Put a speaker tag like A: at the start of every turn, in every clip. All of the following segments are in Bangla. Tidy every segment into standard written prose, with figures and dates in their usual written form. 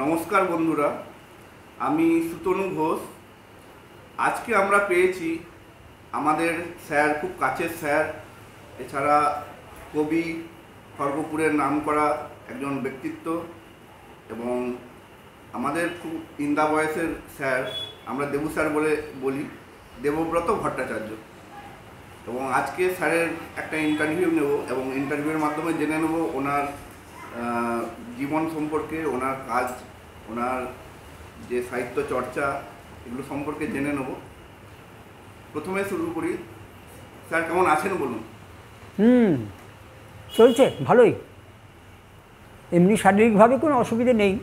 A: নমস্কার বন্ধুরা, আমি সুতনু ঘোষ। আজকে আমরা পেয়েছি আমাদের স্যার, খুব কাছের স্যার, এছাড়া কবি, খড়গপুরের নামকরা একজন ব্যক্তিত্ব এবং আমাদের খুব ইন্দা বয়সের স্যার, আমরা দেবু স্যার বলে বলি, দেবব্রত ভট্টাচার্য। এবং আজকে স্যারের একটা ইন্টারভিউ নেব এবং ইন্টারভিউর মাধ্যমে জেনে নেব ওনার জীবন সম্পর্কে, ওনার কাজ, ওনার যে সাহিত্য চর্চা, এগুলো সম্পর্কে জেনে নেব। প্রথমে শুরু করি, স্যার কেমন আছেন বলুন?
B: চলছে ভালোই, এমনি শারীরিকভাবে কোনো অসুবিধে নেই,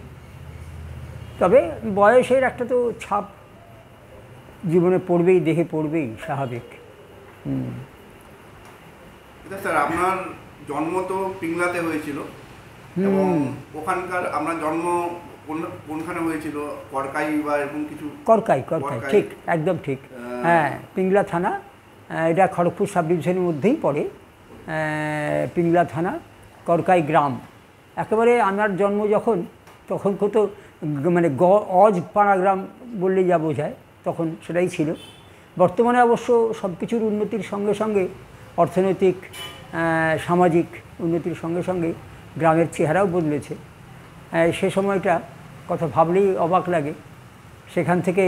B: তবে বয়সের একটা তো ছাপ জীবনে পড়বেই, দেহে পড়বেই, স্বাভাবিক।
A: স্যার, আপনার জন্ম তো পিংলাতে হয়েছিল এবং ওখানকার আপনার জন্ম কোনখানে হয়েছিল? করকাই বা এরকম কিছু?
B: করকাই, ঠিক, একদম ঠিক। হ্যাঁ, পিংলা থানা, এটা খড়গপুর সাব ডিভিশনের মধ্যেই পড়ে। পিংলা থানা, করকাই গ্রাম। একেবারে আমার জন্ম তখন কত মানে অজ পাড়া গ্রাম বললেই যা বোঝায়, তখন সেটাই ছিল। বর্তমানে অবশ্য সব কিছুর উন্নতির সঙ্গে সঙ্গে, অর্থনৈতিক সামাজিক উন্নতির সঙ্গে সঙ্গে গ্রামের চেহারাও বদলেছে। সে সময়টা কথা ভাবলেই অবাক লাগে। সেখান থেকে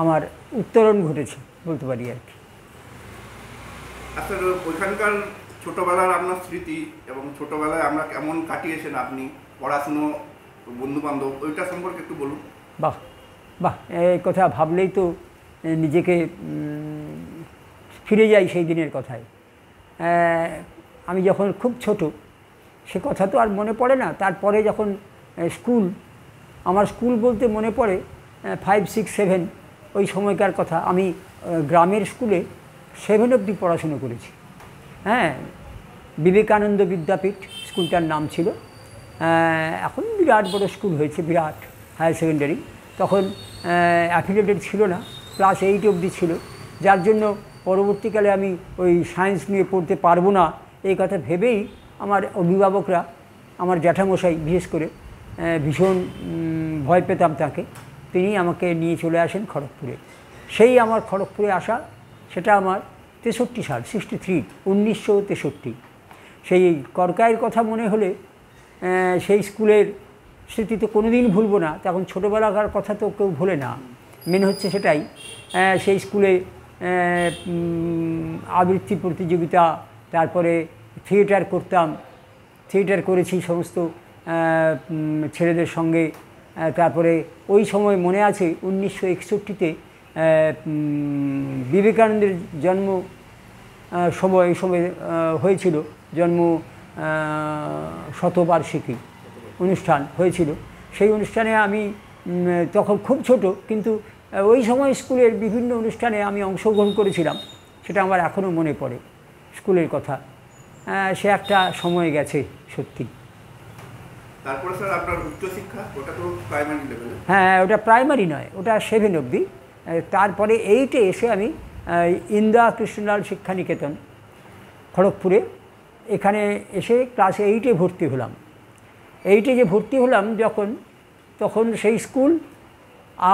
B: আমার উত্তরণ ঘটেছে বলতে পারি আর কি।
A: আচ্ছা, ওইখানকার ছোটোবেলার আপনার স্মৃতি এবং ছোটোবেলায় আমরা কেমন কাটিয়েছেন আপনি, পড়াশুনো, বন্ধুবান্ধব, ওইটা সম্পর্কে একটু বলুন।
B: বাহ বাহ, এই কথা ভাবলেই তো নিজেকে ফিরে যাই সেই দিনের কথায়। আমি যখন খুব ছোট, সে কথা তো আর মনে পড়ে না। তারপরে যখন আমার স্কুল বলতে মনে পড়ে 5, 6, 7 ওই সময়কার কথা। আমি গ্রামের স্কুলে 7 অবধি পড়াশুনো করেছি। হ্যাঁ, বিবেকানন্দ বিদ্যাপীঠ স্কুলটার নাম ছিল। এখন বিরাট বড় স্কুল হয়েছে, বিরাট হায়ার সেকেন্ডারি। তখন অ্যাফিলিয়েটেড ছিল না, ক্লাস 8 অবধি ছিল, যার জন্য পরবর্তীকালে আমি ওই সায়েন্স নিয়ে পড়তে পারবো না এই কথা ভেবেই আমার অভিভাবকরা, আমার জ্যাঠামশাই বিশেষ করে, ভীষণ ভয় পেতাম তাকে। তিনি আমাকে নিয়ে চলে আসেন খড়গপুরে। সেই আমার খড়গপুরে আসা, সেটা আমার 63 সাল, 1963। সেই করকাইয়ের কথা মনে হলে সেই স্কুলের স্মৃতি তো কোনো দিন ভুলবো না। তখন ছোটোবেলাকার কথা তো কেউ ভোলে না, মেন হচ্ছে সেটাই। সেই স্কুলে আবৃত্তি প্রতিযোগিতা, তারপরে থিয়েটার করতাম, থিয়েটার করেছি সমস্ত ছেলেদের সঙ্গে। তারপরে ওই সময় মনে আছে 1961-তে বিবেকানন্দের জন্ম এই সময় হয়েছিল, জন্ম শতবার্ষিকী অনুষ্ঠান হয়েছিল। সেই অনুষ্ঠানে আমি তখন খুব ছোট, কিন্তু ওই সময় স্কুলের বিভিন্ন অনুষ্ঠানে আমি অংশগ্রহণ করেছিলাম। সেটা আমার এখনও মনে পড়ে, স্কুলের কথা। সে একটা সময় গেছে সত্যি।
A: তারপরে স্যার আপনার উচ্চশিক্ষা, ওটা তো প্রাইমারি লেভেলে?
B: হ্যাঁ, ওটা প্রাইমারি নয়, ওটা 7 অবধি। তারপরে 8-এ এসে আমি ইন্দা কৃষ্ণলাল শিক্ষানিকেতন খড়গপুরে, এখানে এসে ক্লাস 8-এ ভর্তি হলাম। 8-এ যে ভর্তি হলাম তখন সেই স্কুল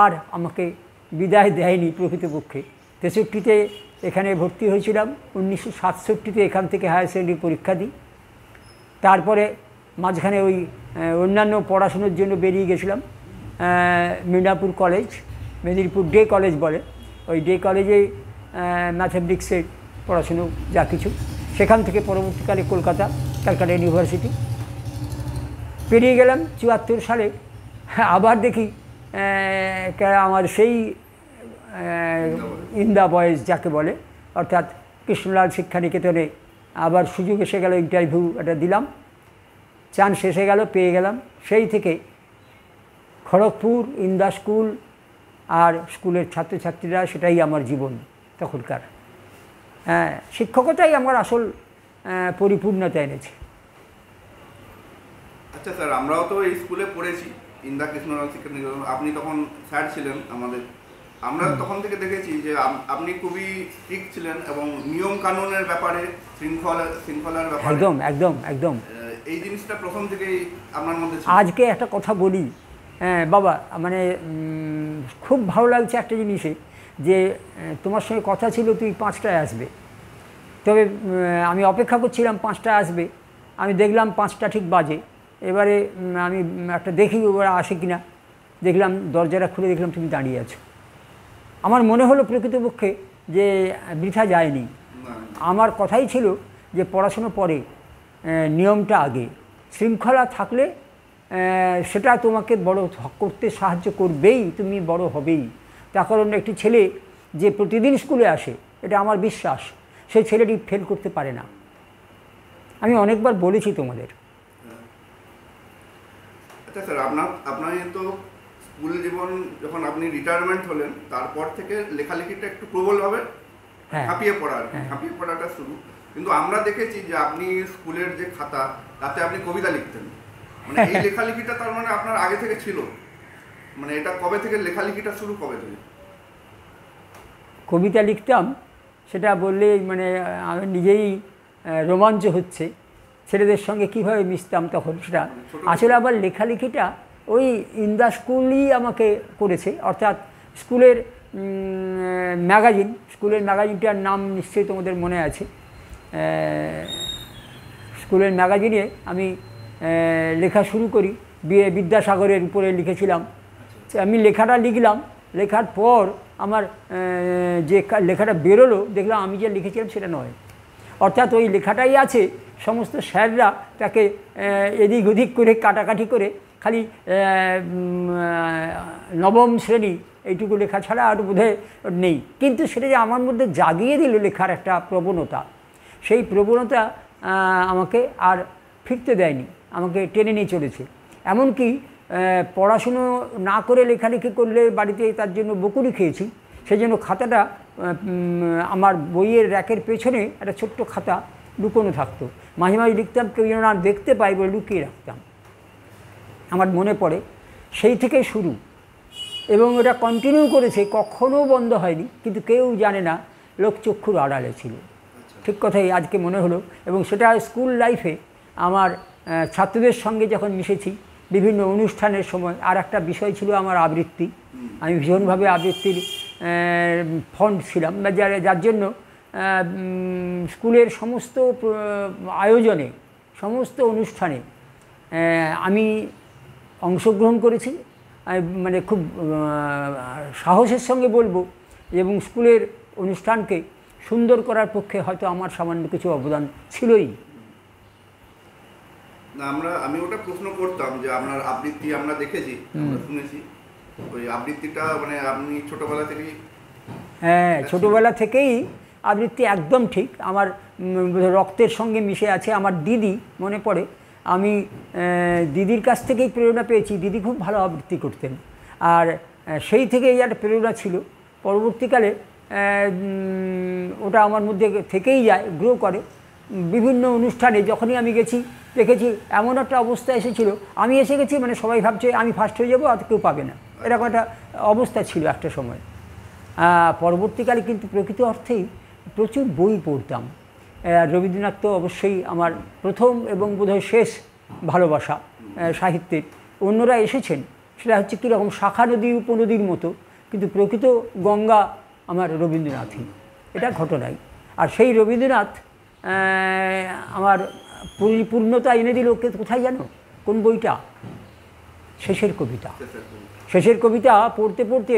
B: আর আমাকে বিদায় দেয়নি প্রকৃতপক্ষে। 63-তে এখানে ভর্তি হয়েছিলাম, 1967-তে এখান থেকে হায়ার সেকেন্ডারি পরীক্ষা দিই। তারপরে মাঝখানে ওই অন্যান্য পড়াশুনোর জন্য বেরিয়ে গেছিলাম Medinipur college, Medinipur day college বলে, ওই ডে কলেজে ম্যাথামেটিক্সের পড়াশুনো যা কিছু। সেখান থেকে পরবর্তীকালে ক্যালকাটা ইউনিভার্সিটি পেরিয়ে গেলাম। 74 সালে আবার দেখি আমার সেই ইন্দা বয়েজ যাকে বলে, অর্থাৎ কৃষ্ণলাল শিক্ষানিকেতনে আবার সুযোগ এসে গেল, ইন্টারভিউ এটা দিলাম, চান্স এসে গেল, পেয়ে গেলাম। সেই থেকে খড়গপুর, ইন্দা স্কুল আর স্কুলের ছাত্রছাত্রীরা, সেটাই আমার জীবন তখনকার। শিক্ষকতাই আমার আসল পরিপূর্ণতা এনেছে।
A: আচ্ছা স্যার, আমরাও তো এই স্কুলে পড়েছি, ইন্দা কৃষ্ণলাল শিক্ষানিকেতন। আপনি তখন স্যার ছিলেন আমাদের। আমরা তখন থেকে দেখেছি যে আপনি খুবই স্ট্রিক্ট ছিলেন এবং নিয়ম কানুনের ব্যাপারে, শৃঙ্খলার ব্যাপারে
B: একদম একদম একদম
A: এই জিনিসটা প্রথম থেকেই আপনার মধ্যে ছিল?
B: আজকে একটা কথা বলি, বাবা, মানে খুব ভালো লাগছে একটা জিনিসে, যে তোমার সঙ্গে কথা ছিল তুই 5টায় আসবে, তবে আমি অপেক্ষা করছিলাম 5টায় আসবে, আমি দেখলাম 5টা ঠিক বাজে। এবারে আমি একটা দেখি ওরা আসে কিনা, দেখলাম দরজাটা খুলে দেখলাম তুমি দাঁড়িয়ে আছো। আমার মনে হলো প্রকৃতপক্ষে যে বৃথা যায়নি। আমার কথাই ছিল যে পড়াশুনো পরে, নিয়মটা আগে। শৃঙ্খলা থাকলে সেটা তোমাকে বড় করতে সাহায্য করবেই, তুমি বড় হবেই। তার কারণ একটি ছেলে যে প্রতিদিন স্কুলে আসে, এটা আমার বিশ্বাস, সেই ছেলেটি ফেল করতে পারে না। আমি অনেকবার বলেছি তোমাদের।
A: আচ্ছা স্যার, আপনার তো স্কুল জীবন যখন আপনি রিটায়ারমেন্ট হলেন, তারপর থেকে লেখালেখিটা একটু প্রবলভাবে ঝাঁপিয়ে পড়া, ঝাঁপিয়ে পড়াটা শুরু। কিন্তু আমরা দেখেছি যে আপনি স্কুলের যে খাতা, তাতে আপনি কবিতা লিখতেন। মানে এই লেখালেখিটা তার মানে আপনার আগে থেকে ছিল? মানে এটা কবে থেকে লেখালেখিটা শুরু, কবে থেকে?
B: কবিতা লিখতাম সেটা বললে মানে আমি নিজেই রোমাঞ্চ হচ্ছে। ছেলেদের সঙ্গে কীভাবে মিশতাম তখন, সেটা আসলে আবার লেখালেখিটা ওই ইন দ্য স্কুলই আমাকে করেছে। অর্থাৎ স্কুলের স্কুলের ম্যাগাজিনটার নাম নিশ্চয়ই তোমাদের মনে আছে। স্কুলের ম্যাগাজিনে আমি লেখা শুরু করি, বিদ্যাসাগরের উপরে লিখেছিলাম। আমি লেখাটা লিখলাম, লেখার পর আমার যে লেখাটা বেরোলো, দেখলাম আমি যে লিখেছিলাম সেটা নয়। অর্থাৎ ওই লেখাটাই আছে, সমস্ত স্যাররা তাকে এদিক ওদিক করে কাটাকাটি করে খালি নবম শ্রেণী এইটুকু লেখা ছাড়া আর বোধহয় নেই। কিন্তু সেটা যে আমার মধ্যে জাগিয়ে দিল লেখার একটা প্রবণতা, সেই প্রবণতা আমাকে আর ফিরতে দেয়নি, আমাকে টেনে নিয়ে চলেছে। এমনকি পড়াশুনো না করে লেখালেখি করলে বাড়িতে তার জন্য বকুনি খেয়েছি। সেই জন্য খাতাটা আমার বইয়ের র্যাকের পেছনে একটা ছোট্ট খাতা লুকোনো থাকতো, মাঝে মাঝে লিখতাম, কেউ যেন না দেখতে পাই বলে লুকিয়ে রাখতাম। আমার মনে পড়ে সেই থেকে শুরু, এবং এটা কন্টিনিউ করেছে, কখনো বন্ধ হয়নি, কিন্তু কেউ জানে না, লোকচক্ষুর আড়ালে ছিল। ঠিক কথাই আজকে মনে হলো। এবং সেটা স্কুল লাইফে আমার ছাত্রদের সঙ্গে যখন মিশেছি বিভিন্ন অনুষ্ঠানের সময়। আর একটা বিষয় ছিল আমার আবৃত্তি। আমি ভীষণভাবে আবৃত্তির ফন্ড ছিলাম, যার জন্য স্কুলের সমস্ত আয়োজনে, সমস্ত অনুষ্ঠানে আমি অংশগ্রহণ করেছি। মানে খুব সাহসের সঙ্গে বলবো, এবং স্কুলের অনুষ্ঠানকে সুন্দর করার পক্ষে হয়তো আমার সামান্য কিছু অবদান ছিলই।
A: না, আমি ওটা প্রশ্ন করতাম যে আপনার আবৃত্তি আমরা দেখেছি, আমরা শুনেছি, ওই আবৃত্তিটা মানে আপনি ছোটবেলা থেকেই?
B: হ্যাঁ, ছোটোবেলা থেকেই আবৃত্তি একদম ঠিক আমার রক্তের সঙ্গে মিশে আছে। আমার দিদি, মনে পড়ে, আমি দিদির কাছ থেকেই প্রেরণা পেয়েছি। দিদি খুব ভালো আবৃত্তি করতেন, আর সেই থেকেই একটা প্রেরণা ছিল। পরবর্তীকালে ওটা আমার মধ্যে থেকেই যায়, গ্রো করে। বিভিন্ন অনুষ্ঠানে যখনই আমি গেছি, দেখেছি এমন একটা অবস্থা এসেছিল, আমি এসে গেছি মানে সবাই ভাবছে আমি ফার্স্ট হয়ে যাবো, আর কেউ পাবে না, এরকম একটা অবস্থা ছিল একটা সময়। পরবর্তীকালে কিন্তু প্রকৃত অর্থেই প্রচুর বই পড়তাম। রবীন্দ্রনাথ তো অবশ্যই আমার প্রথম এবং বোধহয় শেষ ভালোবাসা সাহিত্যের। অন্যরা এসেছেন, সেটা হচ্ছে কীরকম শাখা নদী উপনদীর মতো, কিন্তু প্রকৃত গঙ্গা আমার রবীন্দ্রনাথই, এটা ঘটনাই। আর সেই রবীন্দ্রনাথ আমার পরিপূর্ণতা এনে দিল কোথায় জানো? কোন বইটা? শেষের কবিতা। শেষের কবিতা পড়তে পড়তে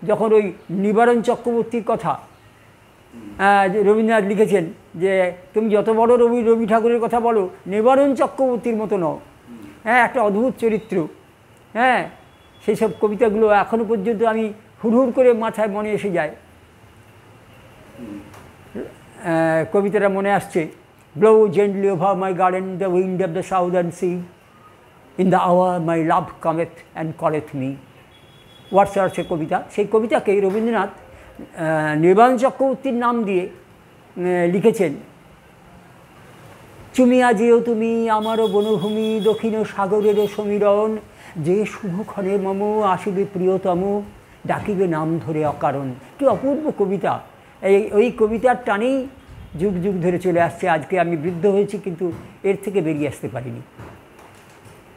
B: যখন ওই নিবারণ চক্রবর্তীর কথা রবীন্দ্রনাথ লিখেছেন যে তুমি যত বড় রবি ঠাকুরের কথা বলো, নিবারণ চক্রবর্তীর মতো নও। হ্যাঁ, একটা অদ্ভুত চরিত্র। হ্যাঁ, সেই সব কবিতাগুলো এখনও পর্যন্ত আমি হুড়হুড় করে মাথায় মনে এসে যায়। কবিতাটা মনে আসছে, blow gently over my garden the wind of the southern sea, in the hour my love cometh and calleth me. WhatsApp সে কবিতা। সেই কবিতাকে রবীন্দ্রনাথ নির্বাণ চক্রবর্তীর নাম দিয়ে লিখেছেন। চুমিয়া যেও তুমি আমারও বনভূমি, দক্ষিণ সাগরেরও সমীরণ, যে শুভক্ষণে মম আসিবে প্রিয়তম, ডাকিবে নাম ধরে অকারণ। কি অপূর্ব কবিতা! ওই কবিতার টানেই যুগ যুগ ধরে চলে আসছে। আজকে আমি বৃদ্ধ হয়েছি, কিন্তু এর থেকে বেরিয়ে আসতে পারিনি।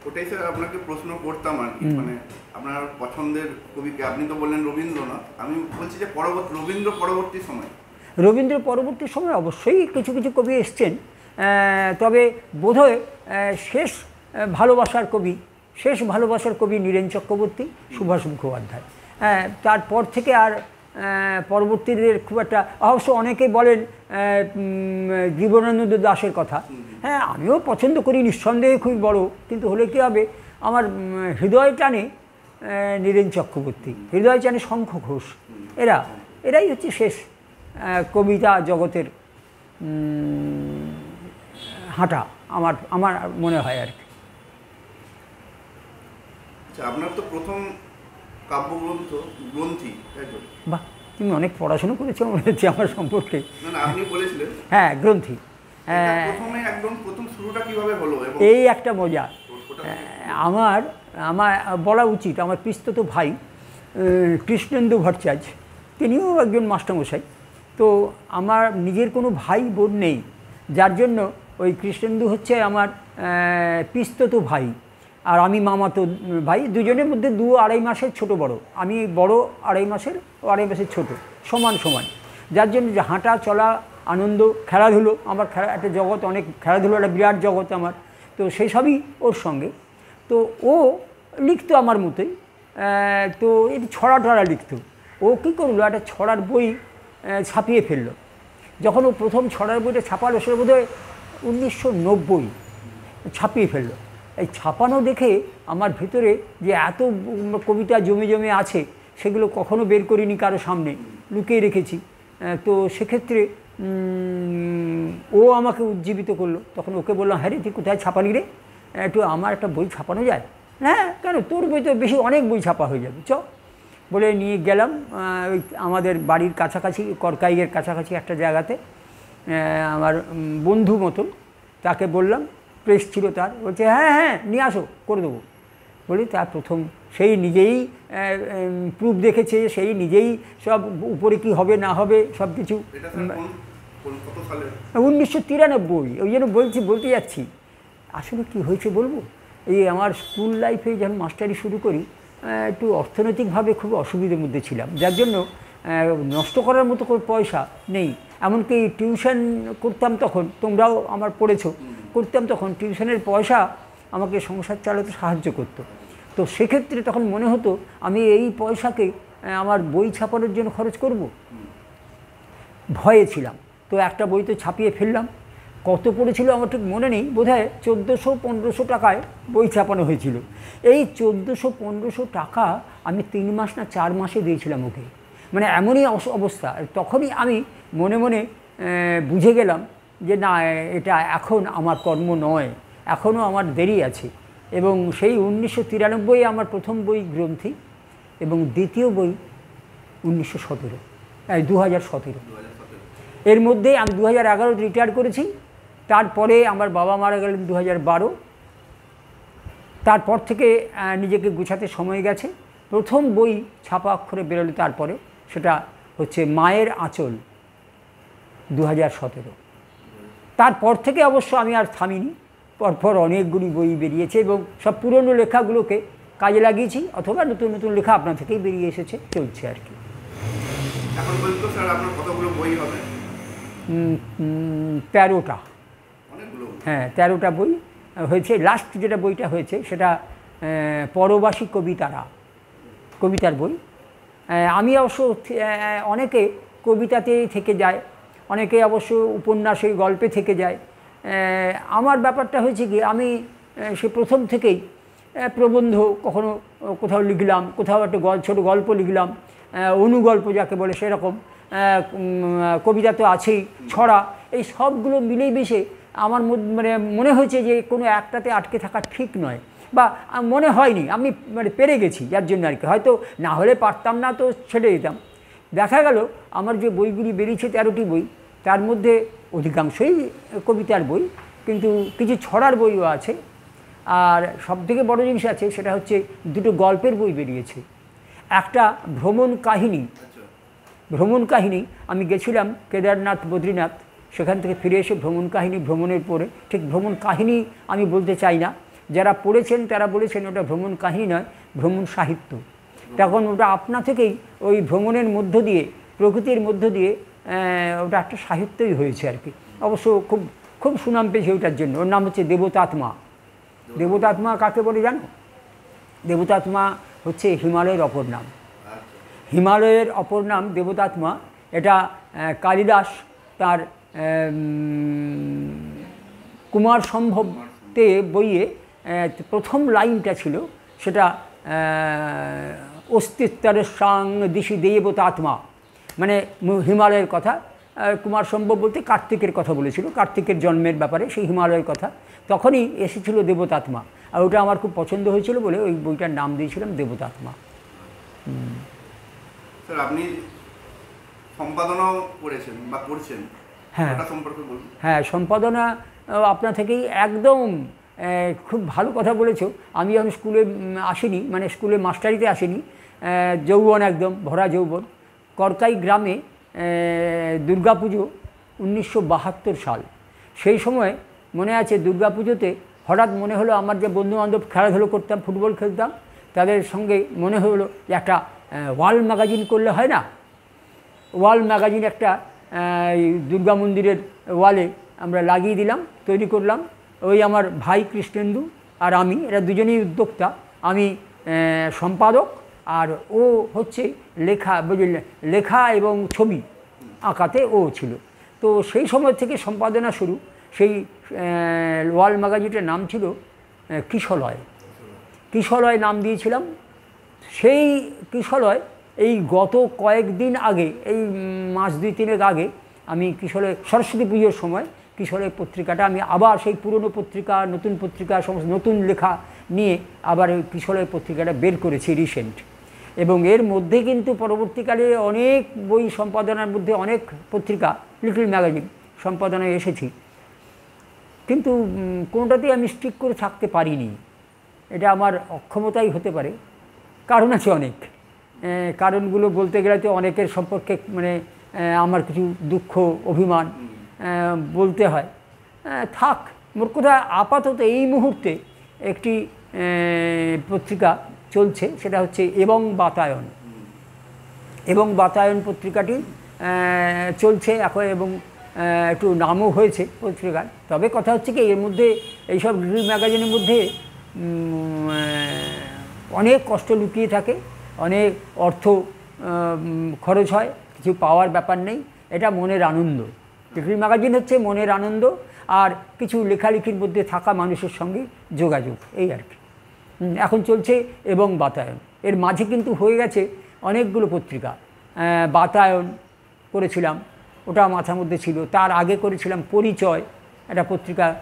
A: ওটাই স্যার আপনাকে প্রশ্ন করতাম আর কি, মানে আপনার পছন্দের কবিকে আপনি তো বললেন রবীন্দ্রনাথ, আমি বলছি যে রবীন্দ্র পরবর্তী সময়।
B: রবীন্দ্র পরবর্তী সময় অবশ্যই কিছু কিছু কবি এসছেন, তবে বোধহয় শেষ ভালোবাসার কবি নীরেন চক্রবর্তী, সুভাষ মুখোপাধ্যায়। তারপর থেকে আর পরবর্তীদের খুব একটা, অবশ্য অনেকে বলেন জীবনানন্দ দাশের কথা। হ্যাঁ, আমিও পছন্দ করি, নিঃসন্দেহে খুবই বড়, কিন্তু হলে কী হবে, আমার হৃদয় টানে নীরেন চক্রবর্তী, হৃদয় টানে শঙ্খ ঘোষ, এরাই হচ্ছে শেষ কবিতা জগতের হাঁটা, আমার মনে হয় আর কি।
A: আচ্ছা, আপনার তো প্রথম কাব্যগ্রন্থ গ্রন্থি, তাই তো?
B: বাহ, তুমি অনেক পড়াশুনো করেছো মনে হচ্ছে আমার সম্পর্কে।
A: না, আপনি বলেছিলেন।
B: হ্যাঁ, গ্রন্থি।
A: প্রথমে একদম প্রথম শুরুটা কিভাবে হলো?
B: এই একটা মজা। আমার বলা উচিত, আমার পিস্তত ভাই কৃষ্ণেন্দু ভট্টাচার্য, তিনিও একজন মাস্টারমশাই। তো আমার নিজের কোনো ভাই বোন নেই, যার জন্য ওই কৃষ্ণেন্দু হচ্ছে আমার পিস্তত ভাই, আর আমি মামাতো ভাই। দুজনের মধ্যে 2-2.5 মাসের ছোট বড়। আমি বড় 2.5 মাসের, ও 2.5 মাসের ছোট, সমান সমান। যার জন্য যে হাঁটা চলা, আনন্দ, খেলাধুলো, আমার একটা জগৎ, অনেক খেলাধুলো, একটা বিরাট জগৎ আমার। তো সেই সবই ওর সঙ্গে। তো ও লিখতো আমার মতোই, তো এই ছড়া টড়া লিখতো। ও কী করলো, একটা ছড়ার বই ছাপিয়ে ফেললো। যখন ও প্রথম ছড়ার বইটা ছাপালো, সেটা বোধহয় 1990 ছাপিয়ে ফেললো। এই ছাপানো দেখে আমার ভেতরে যে এত কবিতা জমে জমে আছে, সেগুলো কখনো বের করিনি কারো সামনে, লুকিয়ে রেখেছি। তো সেক্ষেত্রে ও আমাকে উজ্জীবিত করলো। তখন ওকে বললাম, হ্যাঁ রে, তুই কোথায় ছাপালি রে, একটু আমার একটা বই ছাপানো যায়? হ্যাঁ, কেন, তোর বই তো বেশি, অনেক বই ছাপা হয়ে যাবে, চ। বলে নিয়ে গেলাম ওই আমাদের বাড়ির কাছাকাছি, করকাইয়ের কাছাকাছি একটা জায়গাতে, আমার বন্ধু মতন, তাকে বললাম, প্রেস ছিল তার, বলছে হ্যাঁ হ্যাঁ নিয়ে আসো, করে দেবো। বলি, তার প্রথম সেই নিজেই প্রুফ দেখেছে, সেই নিজেই সব উপরে কি হবে না হবে সব কিছু। 1993, ওই জন্য বলতে যাচ্ছি। আসলে কি হয়েছে বলবো, এই আমার স্কুল লাইফে যখন মাস্টারি শুরু করি, একটু অর্থনৈতিকভাবে খুব অসুবিধার মধ্যে ছিলাম, যার জন্য নষ্ট করার মতো কোনো পয়সা নেই। এমনকি টিউশন করতাম তখন, তোমরাও আমার পড়েছো, করতাম তখন, টিউশনের পয়সা আমাকে সংসার চালাতে সাহায্য করতো। তো সেক্ষেত্রে তখন মনে হতো আমি এই পয়সাকে আমার বই ছাপানোর জন্য খরচ করব, ভয়ে ছিলাম। তো একটা বই তো ছাপিয়ে ফেললাম। কত পড়েছিল আমার ঠিক মনে নেই, বোধহয় 1400-1500 টাকায় বই ছাপানো হয়েছিল। এই 1400-1500 টাকা আমি 3 মাস না 4 মাসে দিয়েছিলাম ওকে, মানে এমনই অবস্থা। তখনই আমি মনে মনে বুঝে গেলাম যে না, এটা এখন আমার কর্ম নয়, এখনও আমার দেরি আছে। এবং সেই 1993 আমার প্রথম বই গ্রন্থি, এবং দ্বিতীয় বই 2017। এর মধ্যে আমি 2011 রিটায়ার করেছি। তারপরে আমার বাবা মারা গেলেন 2012। তারপর থেকে নিজেকে গুছাতে সময় গেছে। প্রথম বই ছাপা অক্ষরে বেরোলো তারপরে, সেটা হচ্ছে মায়ের আঁচল, 2017। তারপর থেকে অবশ্য আমি আর থামিনি, পরপর অনেকগুলি বই বেরিয়েছে, এবং সব পুরনো লেখাগুলোকে কাজে লাগিয়েছি, অথবা নতুন নতুন লেখা আপনা থেকেই বেরিয়ে এসেছে, চলছে আর কি।
A: এখন পর্যন্ত স্যার আপনার কতগুলো বই হবে?
B: 13টা।
A: অনেকগুলো?
B: হ্যাঁ, 13টা বই হয়েছে। লাস্ট যেটা বইটা হয়েছে সেটা পরবাসী কবিতার বই। আমি অবশ্য, অনেকে কবিতাতেই থেকে যায়, অনেকে অবশ্য উপন্যাসে গল্পে থেকে যায়। আমার ব্যাপারটা হয়েছে কি, আমি সে প্রথম থেকেই প্রবন্ধ কখনো কোথাও লিখলাম, কোথাও একটা ছোটো গল্প লিখলাম, অনুগল্প যাকে বলে সেরকম, কবিতা তো আছেই, ছড়া, এই সবগুলো মিলেই মিশে আমার মানে মনে হয়েছে যে কোনো একটাতে আটকে থাকা ঠিক নয়, বা মনে হয়নি, আমি মানে পেরে গেছি, যার জন্য আর কি। হয়তো না হলে পারতাম না, তো ছেড়ে দিতাম। দেখা গেল আমার যে বইগুলি বেরিয়েছে 13টি বই, তার মধ্যে অধিকাংশই কবিতার বই, কিন্তু কিছু ছড়ার বইও আছে। আর সবথেকে বড় জিনিস আছে, সেটা হচ্ছে 2টো গল্পের বই বেরিয়েছে। একটা ভ্রমণ কাহিনী, আমি গেছিলাম কেদারনাথ, বদ্রীনাথ, সেখান থেকে ফিরে এসে ভ্রমণ কাহিনী, ভ্রমণের পরে ঠিক ভ্রমণ কাহিনী আমি বলতে চাই না, যারা পড়েছেন তারা বলেছেন ওটা ভ্রমণ কাহিনী নয়, ভ্রমণ সাহিত্য। তখন ওটা আপনা থেকেই ওই ভ্রমণের মধ্য দিয়ে, প্রকৃতির মধ্য দিয়ে ওটা একটা সাহিত্যই হয়েছে আর কি। অবশ্য খুব খুব সুনাম পেয়েছে ওটার জন্য। ওর নাম হচ্ছে দেবতাত্মা। দেবতাত্মা কাকে বলে জানো? দেবতাত্মা হচ্ছে হিমালয়ের অপর নাম। হিমালয়ের অপর নাম দেবতাত্মা। এটা কালিদাস তার কুমার সম্ভবতে বইয়ে প্রথম লাইনটা ছিল, সেটা অস্তিত্বের সাং দিশি দেবতাত্মা, মানে হিমালয়ের কথা। কুমার সম্ভব বলতে কার্তিকের কথা বলেছিল, কার্তিকের জন্মের ব্যাপারে সেই হিমালয়ের কথা। তখনই এসেছিল দেবতাত্মা, আর ওটা আমার খুব পছন্দ হয়েছিল বলে ওই বইটার নাম দিয়েছিলাম দেবতাত্মা।
A: স্যার আপনি সম্পাদনাও করেছেন বা করছেন,
B: হ্যাঁ
A: ওটা সম্পর্কে বলুন।
B: হ্যাঁ, সম্পাদনা আপনা থেকেই একদম খুব ভালো কথা বলেছো। আমি যখন স্কুলে আসিনি, মানে স্কুলে মাস্টারিতে আসিনি, যৌবন একদম ভরা যৌবন, করকাই গ্রামে দুর্গাপুজো 1972 সাল। সেই সময় মনে আছে দুর্গাপুজোতে হঠাৎ মনে হলো আমার যে বন্ধুবান্ধব খেলাধুলো করতাম, ফুটবল খেলতাম, তাদের সঙ্গে মনে হলো যে একটা ওয়াল ম্যাগাজিন করলে হয় না। ওয়াল ম্যাগাজিন একটা দুর্গা মন্দিরের ওয়ালে আমরা লাগিয়ে দিলাম, তৈরি করলাম। ওই আমার ভাই কৃষ্ণেন্দু আর আমি, এরা দুজনেই উদ্যোক্তা। আমি সম্পাদক, আর ও হচ্ছে লেখা এবং ছবি আঁকাতে ও ছিল। তো সেই সময় থেকে সম্পাদনা শুরু। সেই ওয়াল ম্যাগাজিনটার নাম ছিল কিশলয়। কিশলয় নাম দিয়েছিলাম। সেই কিশলয় এই গত কয়েকদিন আগে, এই মাস 2-3 আগে, আমি কিশলয় সরস্বতী পুজোর সময় কিশলয় পত্রিকাটা আমি আবার সেই পুরনো পত্রিকা, নতুন পত্রিকা, সমস্ত নতুন লেখা নিয়ে আবার ওই কিশলয় পত্রিকাটা বের করেছি রিসেন্ট। এবং এর মধ্যে কিন্তু পরবর্তীকালে অনেক বই সম্পাদনার মধ্যে অনেক পত্রিকা, লিটল ম্যাগাজিন সম্পাদনায় এসেছি, কিন্তু কোনোটাতেই আমি স্টিক করে থাকতে পারিনি। এটা আমার অক্ষমতাই হতে পারে, কারণ আছে অনেক। কারণগুলো বলতে গেলে তো অনেকের সম্পর্কে মানে আমার কিছু দুঃখ অভিমান বলতে হয়। থাক, মোট কথা আপাতত এই মুহূর্তে একটি পত্রিকা চলছে, সেটা হচ্ছে এবং বাতায়ন। এবং বাতায়ন পত্রিকাটি চলছে এখন, এবং একটু নামও হয়েছে পত্রিকার। তবে কথা হচ্ছে কি, এর মধ্যে এইসব লিটল ম্যাগাজিনের মধ্যে অনেক কষ্ট লুকিয়ে থাকে, অনেক অর্থ খরচ হয়, কিছু পাওয়ার ব্যাপার নেই। এটা মনের আনন্দ। লিটল ম্যাগাজিন হচ্ছে মনের আনন্দ, আর কিছু লেখালেখির মধ্যে থাকা মানুষের সঙ্গে যোগাযোগ, এই আর কি। এখন চলছে এবং বাতায়ন। এর মাঝে কিন্তু হয়ে গেছে অনেকগুলো পত্রিকা। বাতায়ন করেছিলাম, ওটা মাথার মধ্যে ছিল। তার আগে করেছিলাম পরিচয়, একটা পত্রিকার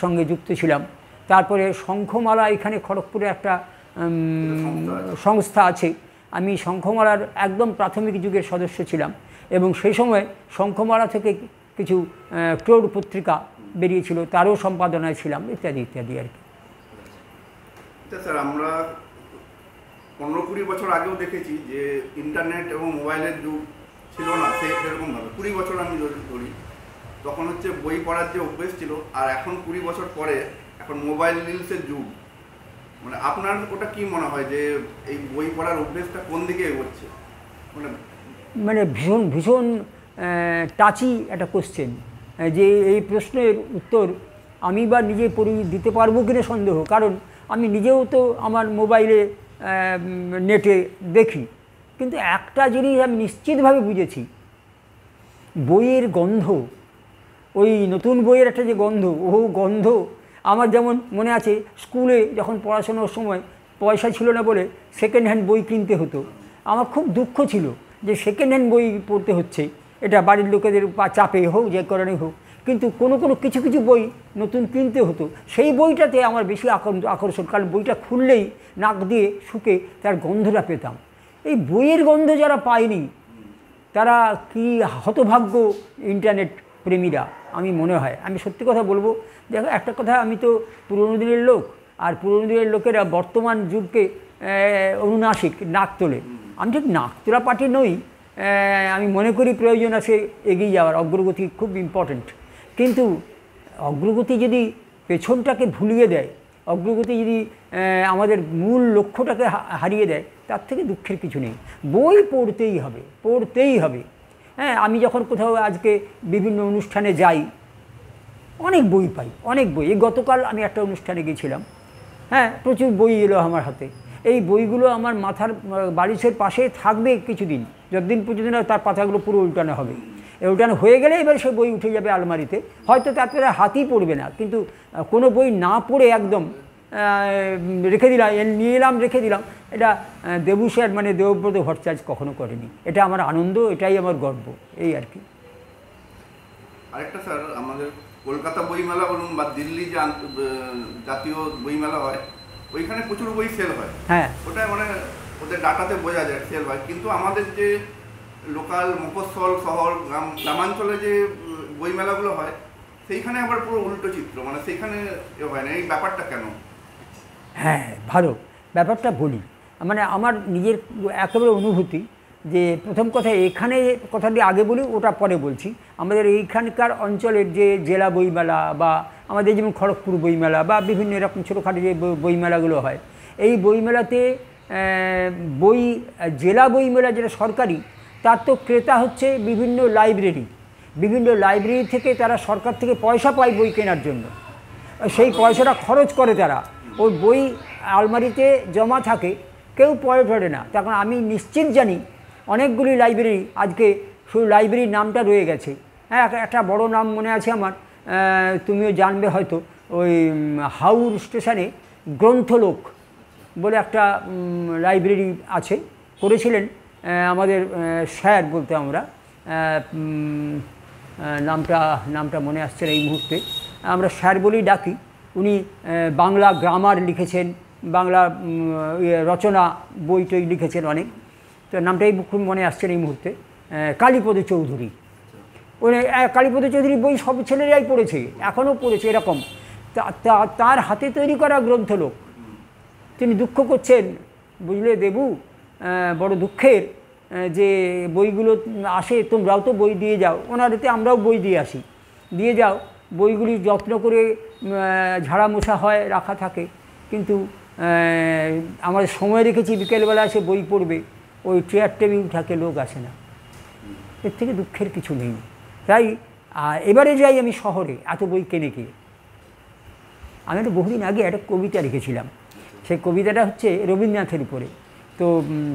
B: সঙ্গে যুক্ত ছিলাম। তারপরে শঙ্খমালা, এখানে খড়গপুরে একটা সংস্থা আছে, আমি শঙ্খমালার একদম প্রাথমিক যুগের সদস্য ছিলাম। এবং সেই সময় শঙ্খমালা থেকে কিছু ক্রোড পত্রিকা বেরিয়েছিল, তারও সম্পাদনায় ছিলাম, ইত্যাদি ইত্যাদি আর কি।
A: স্যার আমরা 15-20 বছর আগেও দেখেছি যে ইন্টারনেট এবং মোবাইলের যুগ ছিল না সেরকমভাবে। 20 বছর আমি ধরি, তখন হচ্ছে বই পড়ার যে অভ্যেস ছিল, আর এখন 20 বছর পরে এখন মোবাইল রিলসের যুগ। মানে আপনার ওটা কি মনে হয় যে এই বই পড়ার অভ্যেসটা কোন দিকে এগোচ্ছে?
B: মানে ভীষণ ভীষণ টাচি একটা কোশ্চেন, যে এই প্রশ্নের উত্তর আমি বা নিজে দিতে পারবো কিনা সন্দেহ। কারণ আমি নিজেও তো আমার মোবাইলে নেটে দেখি, কিন্তু একটা জিনিস আমি নিশ্চিতভাবে বুঝেছি, বইয়ের গন্ধ, ওই নতুন বইয়ের একটা যে গন্ধ, ও গন্ধ আমার যেমন মনে আছে, স্কুলে যখন পড়াশোনার সময় পয়সা ছিল না বলে সেকেন্ড হ্যান্ড বই কিনতে হতো। আমার খুব দুঃখ ছিল যে সেকেন্ড হ্যান্ড বই পড়তে হচ্ছে, এটা বাড়ির লোকেদের চাপে হোক, যে কারণে হোক, কিন্তু কিছু কিছু বই নতুন কিনতে হতো। সেই বইটাতে আমার বেশি আকর্ষণ, কারণ বইটা খুললেই নাক দিয়ে শুকে তার গন্ধটা পেতাম। এই বইয়ের গন্ধ যারা পায়নি তারা কি হতভাগ্য ইন্টারনেট প্রেমীরা, আমি মনে হয়। আমি সত্যি কথা বলবো, দেখো একটা কথা, আমি তো পুরনো দিনের লোক, আর পুরনো দিনের লোকেরা বর্তমান যুগকে অনুনাসিক, নাক তোলে। আমি ঠিক নাক তোলা পার্টি নই, আমি মনে করি প্রয়োজন আছে এগিয়ে যাওয়ার, অগ্রগতি খুব ইম্পর্ট্যান্ট। কিন্তু অগ্রগতি যদি পেছনটাকে ভুলিয়ে দেয়, অগ্রগতি যদি আমাদের মূল লক্ষ্যটাকে হারিয়ে দেয়, তার থেকে দুঃখের কিছু নেই। বই পড়তেই হবে, পড়তেই হবে। হ্যাঁ, আমি যখন কোথাও আজকে বিভিন্ন অনুষ্ঠানে যাই, অনেক বই পাই, অনেক বই। এই গতকাল আমি একটা অনুষ্ঠানে গিয়েছিলাম, হ্যাঁ, প্রচুর বই এলো আমার হাতে। এই বইগুলো আমার মাথার বালিশের পাশে থাকবে কিছুদিন, যতদিন পর্যন্ত না তার পাতাগুলো পুরো উল্টানো হবে। উল্টানো হয়ে গেলে এবার সে বই উঠে যাবে আলমারিতে, হয়তো তারপরে হাতই পড়বে না। কিন্তু কোনো বই না পড়ে একদম রেখে দিলাম, নিয়ে এলাম, রেখে দিলাম, এটা দেবু স্যার মানে দেবব্রত ভট্টাচার্য কখনো করেনি। এটা আমার আনন্দ, এটাই আমার গর্ব, এই আর কি।
A: আরেকটা স্যার, আমাদের কলকাতা বইমেলা বলুন বা দিল্লি যে জাতীয় বইমেলা হয়, ওইখানে প্রচুর বই সেল হয়।
B: হ্যাঁ,
A: ওটা মানে ওদের ডাটাতে বোঝা যায় সেল হয়। কিন্তু আমাদের যে লোকাল মফস্বল শহর গ্রামাঞ্চলে যে বইমেলাগুলো হয়, সেইখানে আবার পুরো উল্টো চিত্র, মানে সেইখানে হয় না। এই ব্যাপারটা কেন?
B: হ্যাঁ, ভালো ব্যাপারটা বলি। মানে আমার নিজের একেবারে অনুভূতি, যে প্রথম কথা এখানে কথাটি আগে বলি, ওটা পরে বলছি। আমাদের এইখানকার অঞ্চলের যে জেলা বইমেলা বা আমাদের যেমন খড়গপুর বইমেলা বা বিভিন্ন এরকম ছোটোখাটো যে বইমেলাগুলো হয়, এই বইমেলাতে বই, জেলা বইমেলা যেটা সরকারি, তার তো ক্রেতা হচ্ছে বিভিন্ন লাইব্রেরি। বিভিন্ন লাইব্রেরি থেকে তারা সরকার থেকে পয়সা পায় বই কেনার জন্য, সেই পয়সাটা খরচ করে তারা। ওই বই আলমারিতে জমা থাকে, কেউ পড়ে ফেলে না। তখন আমি নিশ্চিত জানি অনেকগুলি লাইব্রেরি আজকে শুধু লাইব্রেরির নামটা রয়ে গেছে। হ্যাঁ, একটা বড় নাম মনে আছে আমার, তুমিও জানবে হয়তো, ওই হাওড় স্টেশনে গ্রন্থলোক বলে একটা লাইব্রেরি আছে, করেছিলেন আমাদের স্যার বলতে আমরা, নামটা মনে আসছে না এই মুহূর্তে, আমরা স্যার বলেই ডাকি। উনি বাংলা গ্রামার লিখেছেন, বাংলা রচনা বই টই লিখেছেন অনেক, তো নামটাই খুব মনে আসছে এই মুহূর্তে, কালীপদ চৌধুরী। উনি কালীপদ চৌধুরী বই সব ছেলেরাই পড়েছে, এখনও পড়েছে এরকম। তার হাতে তৈরি করা গ্রন্থলোক। তিনি দুঃখ করছেন, বুঝলে দেবু, বড় দুঃখের যে বইগুলো আসে, তোমরাও তো বই দিয়ে যাও। ওনার হাতে আমরাও বই দিয়ে আসি, দিয়ে যাও, বইগুলি যত্ন করে ঝাড়া মোছা হয়, রাখা থাকে, কিন্তু আমাদের সময় রেখেছি বিকেলবেলা এসে বই পড়বে, ওই চেয়ার টেবিল থাকে, লোক আসে না। এর থেকে দুঃখের কিছু নেই। তাই এবারে যাই আমি শহরে, এত বই কেনে কে। আমি একটা বহুদিন আগে একটা কবিতা লিখেছিলাম, সেই কবিতাটা হচ্ছে রবীন্দ্রনাথের উপরে। তো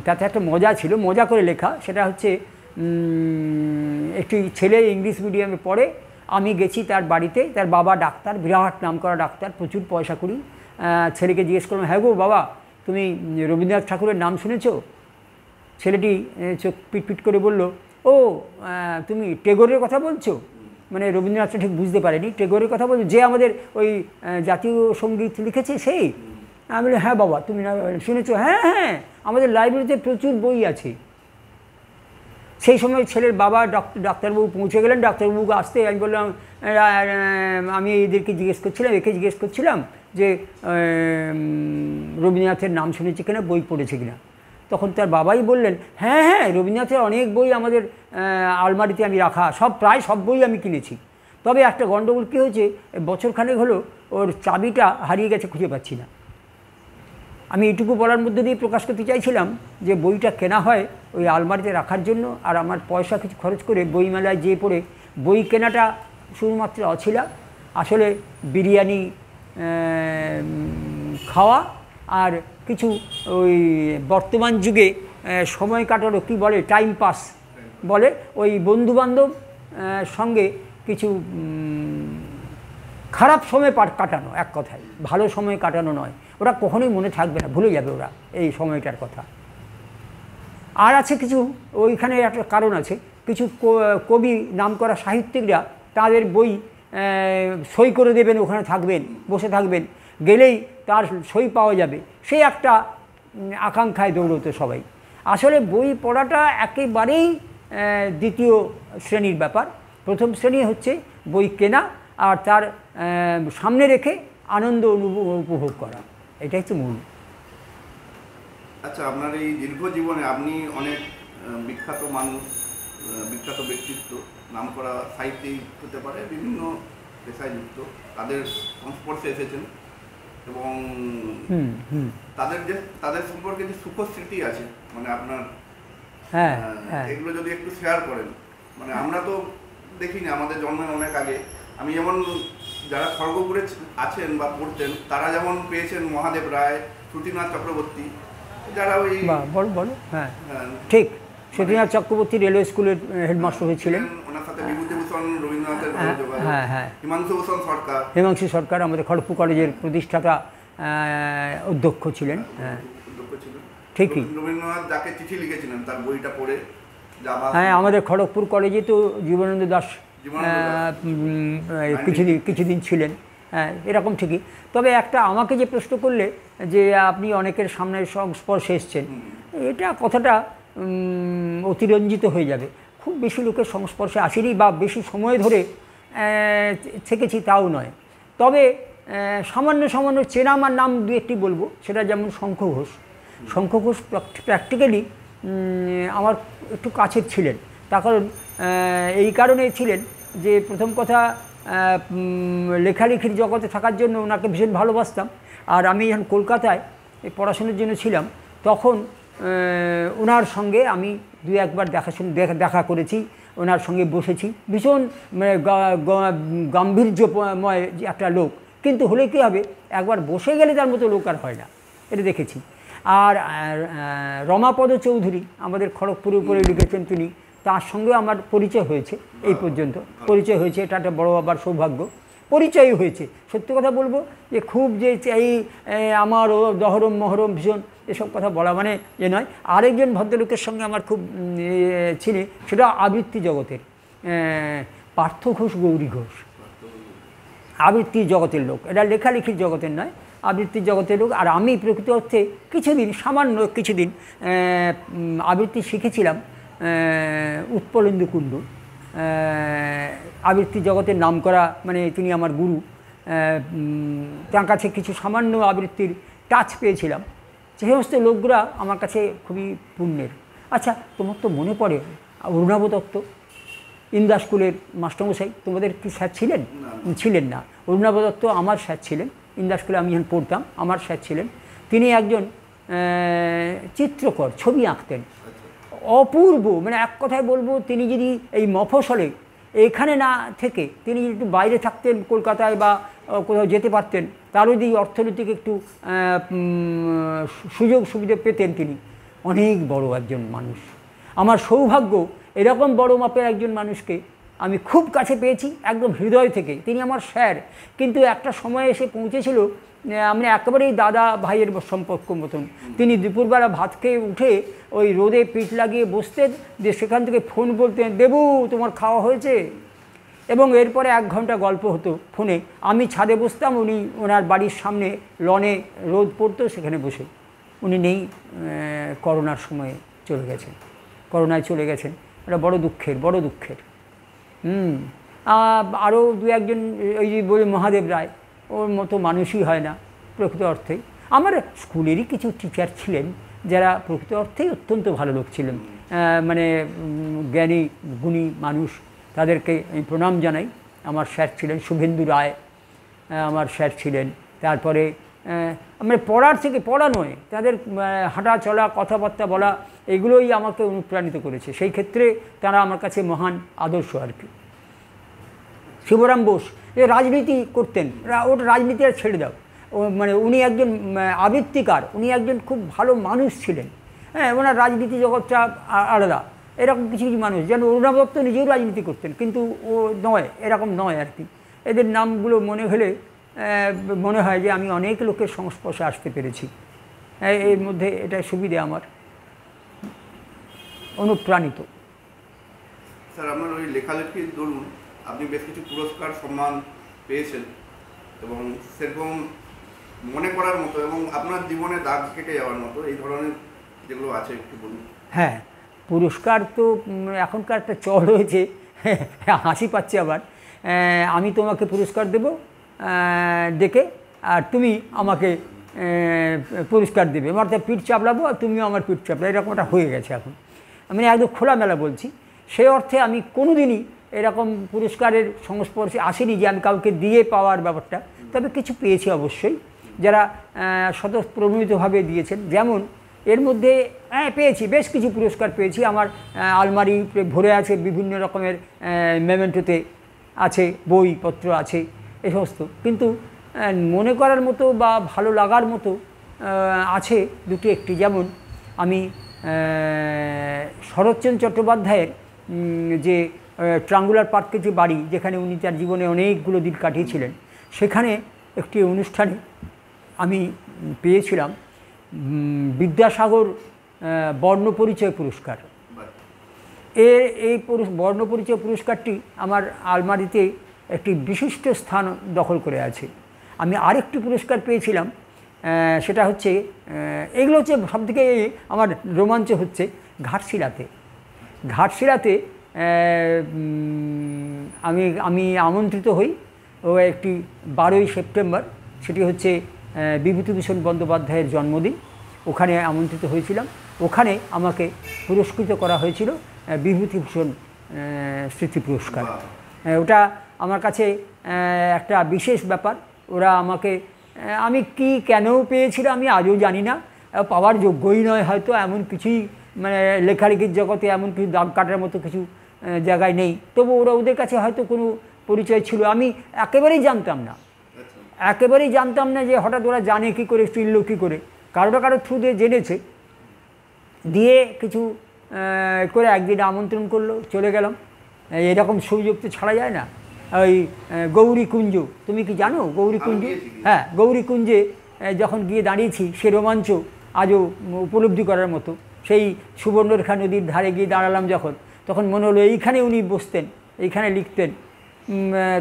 B: তাতে একটা মজা ছিল, মজা করে লেখা। সেটা হচ্ছে একটি ছেলে ইংলিশ মিডিয়ামে পড়ে, আমি গেছি তার বাড়িতে, তার বাবা ডাক্তার, বিরাট নাম করা ডাক্তার, প্রচুর পয়সা করি। ছেলেকে জিজ্ঞেস করলাম, হ্যাঁ গো বাবা, তুমি রবীন্দ্রনাথ ঠাকুরের নাম শুনেছ? ছেলেটি চোখ পিটপিট করে বলল, ও তুমি টেগোরের কথা বলছো? মানে রবীন্দ্রনাথটা ঠিক বুঝতে পারেনি, টেগোরের কথা বলছো, যে আমাদের ওই জাতীয় সঙ্গীত লিখেছে সেই? আমি বলি, হ্যাঁ বাবা, তুমি শুনেছো? হ্যাঁ হ্যাঁ, আমাদের লাইব্রেরিতে প্রচুর বই আছে। সেই সময় ছেলের বাবা ডাক্তারবাবু পৌঁছে গেলেন। ডাক্তারবাবুকে আসতে আমি বললাম, আমি এদেরকে জিজ্ঞেস করছিলাম, একে জিজ্ঞেস করছিলাম যে রবীন্দ্রনাথের নাম শুনেছি কিনা, বই পড়েছে কিনা। তখন তার বাবাই বললেন, হ্যাঁ হ্যাঁ, রবীন্দ্রনাথের অনেক বই আমাদের আলমারিতে আমি রাখা, প্রায় সব বই আমি কিনেছি। তবে একটা গণ্ডগোল কী হয়েছে, বছরখানেক হলো ওর চাবিটা হারিয়ে গেছে, খুঁজে পাচ্ছি না। আমি এইটুকু বলার মধ্যে দিয়ে প্রকাশ করতে চাইছিলাম যে বইটা কেনা হয় ওই আলমারিতে রাখার জন্য, আর আমার পয়সা কিছু খরচ করে বইমেলায় যেয়ে পড়ে বই কেনাটা শুধুমাত্র অছিলা। আসলে বিরিয়ানি খাওয়া আর কিছু ওই বর্তমান যুগে সময় কাটানো কী বলে, টাইম পাস বলে, ওই বন্ধুবান্ধব সঙ্গে কিছু খারাপ সময় কাটানো, এক কথায় ভালো সময় কাটানো নয়। ওরা কখনোই মনে থাকবে না, ভুলে যাবে ওরা এই সময়টার কথা। আর আছে কিছু, ওইখানে একটা কারণ আছে, কিছু কবি নামকরা সাহিত্যিকরা তাদের বই সই করে দেবেন, ওখানে থাকবেন, বসে থাকবেন, গেলেই তার সই পাওয়া যাবে, সেই একটা আকাঙ্ক্ষায় দৌড়তো সবাই। আসলে বই পড়াটা একেবারেই দ্বিতীয় শ্রেণীর ব্যাপার। প্রথম শ্রেণী হচ্ছে বই কেনা আর তার সামনে রেখে আনন্দ উপভোগ করা, এটাই হচ্ছে মূল।
A: আচ্ছা, আপনার এই দীর্ঘ জীবনে আপনি অনেক বিখ্যাত মানুষ, বিখ্যাত ব্যক্তিত্ব, নামকরা সাহিত্যিক হতে পারে, বিভিন্ন পেশায় যুক্ত, তাদের সংস্পর্শে এসেছেন এবং তাদের সম্পর্কে যে সুখ স্মৃতি আছে, মানে আপনার এগুলো যদি একটু শেয়ার করেন। মানে আমরা তো দেখিনি, আমাদের জন্মের অনেক আগে। আমি যেমন, যারা খড়গপুরে আছেন বা পড়তেন, তারা যেমন পেয়েছেন মহাদেব রায়, শ্রুতিনাথ চক্রবর্তী, যারা ওই
B: বলো ঠিক, শ্রুতিনাথ চক্রবর্তী রেলওয়ে স্কুলের হেডমাস্টার হয়েছিলেন।
A: ওনার সাথে বিভূতিভূষণ রবীন্দ্রনাথের হিমাংশু সরকার
B: আমাদের খড়গপুর কলেজের প্রতিষ্ঠাতা অধ্যক্ষ ছিলেন। ঠিকই,
A: রবীন্দ্রনাথ যাকে চিঠি লিখেছিলেন তার বইটা পড়ে।
B: আমাদের খড়গপুর কলেজে তো জীবনানন্দ দাস কিছুদিন ছিলেন। এরকম ঠিকই। তবে একটা আমাকে যে প্রশ্ন করলে যে আপনি অনেকের সামনে সংস্পর্শে এসছেন, এটা কথাটা অতিরঞ্জিত হয়ে যাবে। খুব বেশি লোকের সংস্পর্শে আসেনি বা বেশি সময় ধরে থেকেছি তাও নয়। তবে সামান্য চেনা আমার নাম দু একটি বলবো। সেটা যেমন শঙ্খ ঘোষ। শঙ্খ ঘোষ প্র্যাকটিক্যালি আমার একটু কাছের ছিলেন। তার কারণ এই কারণে ছিলেন যে প্রথম কথা, লেখালেখির জগতে থাকার জন্য ওনাকে ভীষণ ভালোবাসতাম। আর আমি যখন কলকাতায় পড়াশোনার জন্য ছিলাম, তখন ওনার সঙ্গে আমি দু একবার দেখা করেছি, ওনার সঙ্গে বসেছি। ভীষণ গাম্ভীর্যময় একটা লোক, কিন্তু হলে কী হবে, একবার বসে গেলে তার মতো লোক আর হয় না, এটা দেখেছি। আর রমাপদ চৌধুরী আমাদের খড়গপুরের উপরে লিখেছেন তিনি, তার সঙ্গে আমার পরিচয় হয়েছে। এই পর্যন্ত পরিচয় হয়েছে, এটা একটা বড় আবার সৌভাগ্য। পরিচয়ই হয়েছে। সত্যি কথা বলবো যে খুব যে এই আমার ও দহরম মহরম ভীষণ এসব কথা বলা মানে এ নয়। আরেকজন ভদ্রলোকের সঙ্গে আমার খুব ছিল, সেটা আবৃত্তি জগতের পার্থ ঘোষ, গৌরী ঘোষ। আবৃত্তি জগতের লোক, এটা লেখালেখির জগতের নয়, আবৃত্তির জগতের লোক। আর আমি প্রকৃত অর্থে সামান্য কিছুদিন আবৃত্তি শিখেছিলাম উৎপলেন্দু কুণ্ডু, আবৃত্তি জগতের নাম করা, মানে তিনি আমার গুরু। তার কাছে কিছু সামান্য আবৃত্তির টাচ পেয়েছিলাম। সে সমস্ত লোকগুলা আমার কাছে খুবই পুণ্যের। আচ্ছা, তোমার তো মনে পড়ে অরুণাভ দত্ত, ইন্দা স্কুলের মাস্টারমশাই, তোমাদের কি স্যার ছিলেন? ছিলেন না। অরুণাভ দত্ত আমার স্যার ছিলেন। ইন্দা স্কুলে আমি যখন পড়তাম, আমার স্যার ছিলেন। তিনি একজন চিত্রকর, ছবি আঁকতেন অপূর্ব। মানে এক কথায় বলবো, তিনি যদি এই মফস্বলে এখানে না থেকে তিনি একটু বাইরে থাকতেন, কলকাতায় বা কোথাও যেতে পারতেন, তারও যদি অর্থনৈতিক একটু সুযোগ সুবিধা পেতেন, তিনি অনেক বড় একজন মানুষ। আমার সৌভাগ্য এরকম বড় মাপের একজন মানুষকে আমি খুব কাছে পেয়েছি, একদম হৃদয় থেকে। তিনি আমার স্যার, কিন্তু একটা সময় এসে পৌঁছেছিল আমরা একেবারেই দাদা ভাইয়ের সম্পর্ক মতন। তিনি দুপুরবেলা ভাত খেয়ে উঠে ওই রোদে পিঠ লাগিয়ে বসতেন, যে সেখান থেকে ফোন বলতেন, দেবু তোমার খাওয়া হয়েছে? এবং এরপরে 1 ঘন্টা গল্প হতো ফোনে। আমি ছাদে বসতাম, উনি ওনার বাড়ির সামনে লনে রোদ পড়তো, সেখানে বসে। উনি নেই, করোনার সময়ে চলে গেছেন, করোনায় চলে গেছেন। এটা বড় দুঃখের। আরও দু একজন, ওই যে বলি মহাদেব রায়, ওর মতো মানুষই হয় না প্রকৃত অর্থে। আমার স্কুলেরই কিছু টিচার ছিলেন যারা প্রকৃত অর্থেই অত্যন্ত ভালো লোক ছিলেন, মানে জ্ঞানী গুণী মানুষ, তাদেরকে আমি প্রণাম জানাই। আমার স্যার ছিলেন শুভেন্দু রায়, আমার স্যার ছিলেন। তারপরে মানে পড়া নয়, তাদের হাঁটা চলা, কথাবার্তা বলা, এগুলোই আমাকে অনুপ্রাণিত করেছে। সেই ক্ষেত্রে তারা আমার কাছে মহান আদর্শ আর কি। শিবরাম বোস রাজনীতি করতেন, ওটা রাজনীতি আর ছেড়ে দাও, মানে উনি একজন আবৃত্তিকার, উনি একজন খুব ভালো মানুষ ছিলেন। হ্যাঁ, ওনার রাজনীতি জগৎটা আলাদা। এরকম কিছু কিছু মানুষ, যেন অরুণাভ দত্ত নিজেও রাজনীতি করতেন, কিন্তু ও নয়, এরকম নয় আর কি। এদের নামগুলো মনে হলে মনে হয় যে আমি অনেক লোকের সংস্পর্শে আসতে পেরেছি। এর মধ্যে এটা সুবিধে আমার, অনুপ্রাণিত।
A: স্যার, আপনার ওই লেখালেখির দরুন আপনি বেশ কিছু পুরস্কার সম্মান পেয়েছেন, এবং সেরকম মনে করার মতো এবং আপনার জীবনে দাগ কেটে যাওয়ার মতো এই ধরনের যেগুলো আছে একটু বলুন।
B: হ্যাঁ, পুরস্কার তো এখনকার একটা চল হয়েছে, হাসি পাচ্ছে আবার। আমি তোমাকে পুরস্কার দেব ডেকে, আর তুমি আমাকে পুরস্কার দেবে, অর্থাৎ পিঠ চাপড়াবো আর তুমিও আমার পিঠ চাপড়া, এরকম একটা হয়ে গেছে এখন। আমি একদম খোলামেলা বলছি, সেই অর্থে আমি কোনোদিনই এরকম পুরস্কারের সংস্পর্শে আসিনি যে আমি কাউকে দিয়ে পাওয়ার ব্যাপারটা। তবে কিছু পেয়েছি অবশ্যই, যারা স্বতঃপ্রণোদিতভাবে দিয়েছেন। যেমন এর মধ্যে পেয়েছি, বেশ কিছু পুরস্কার পেয়েছি। আমার আলমারি ভরে আছে বিভিন্ন রকমের মেমেন্টোতে আছে, বইপত্র আছে এ সমস্ত। কিন্তু মনে করার মতো বা ভালো লাগার মতো আছে দুটি একটি। যেমন আমি শরৎচন্দ্র চট্টোপাধ্যায়ের যে ট্রাঙ্গুলার পার্কে যে বাড়ি, যেখানে উনি তার জীবনে অনেকগুলো দিন কাটিয়েছিলেন, সেখানে একটি অনুষ্ঠানে আমি পেয়েছিলাম বিদ্যাসাগর বর্ণপরিচয় পুরস্কার। এই বর্ণপরিচয় পুরস্কারটি আমার আলমারিতে একটি বিশিষ্ট স্থান দখল করে আছে। আমি আরেকটি পুরস্কার পেয়েছিলাম, সেটা হচ্ছে এগুলো হচ্ছে সবথেকে আমার রোমাঞ্চ হচ্ছে ঘাটশিলাতে আমি আমন্ত্রিত হই। ও একটি 12ই সেপ্টেম্বর, সেটি হচ্ছে বিভূতিভূষণ বন্দ্যোপাধ্যায়ের জন্মদিন। ওখানে আমন্ত্রিত হয়েছিলাম, ওখানে আমাকে পুরস্কৃত করা হয়েছিল বিভূতিভূষণ স্মৃতি পুরস্কার। ওটা আমার কাছে একটা বিশেষ ব্যাপার। ওরা আমাকে, আমি কি কেন পেয়েছিলাম আমি আজও জানি না, পাওয়ার যোগ্যই নয় হয়তো, এমন কিছুই মানে লেখালেখির জগতে এমন কিছু দাগ কাটার মতো কিছু জায়গায় নেই। তবু ওদের কাছে হয়তো কোনো পরিচয় ছিল, আমি একেবারেই জানতাম না যে হঠাৎ ওরা জানে কী করে, চিনল কী করে। কারো থ্রু দিয়ে জেনেছে, দিয়ে কিছু করে একদিন আমন্ত্রণ করলো, চলে গেলাম। এরকম সুযোগ তো ছাড়া যায় না। ওই গৌরীকুঞ্জ, তুমি কি জানো গৌরীকুঞ্জ? হ্যাঁ, গৌরীকুঞ্জে যখন গিয়ে দাঁড়িয়েছি, সে রোমাঞ্চ আজও উপলব্ধি করার মতো। সেই সুবর্ণরেখা নদীর ধারে গিয়ে দাঁড়ালাম যখন, তখন মনে হলো এইখানে উনি বসতেন, এইখানে লিখতেন।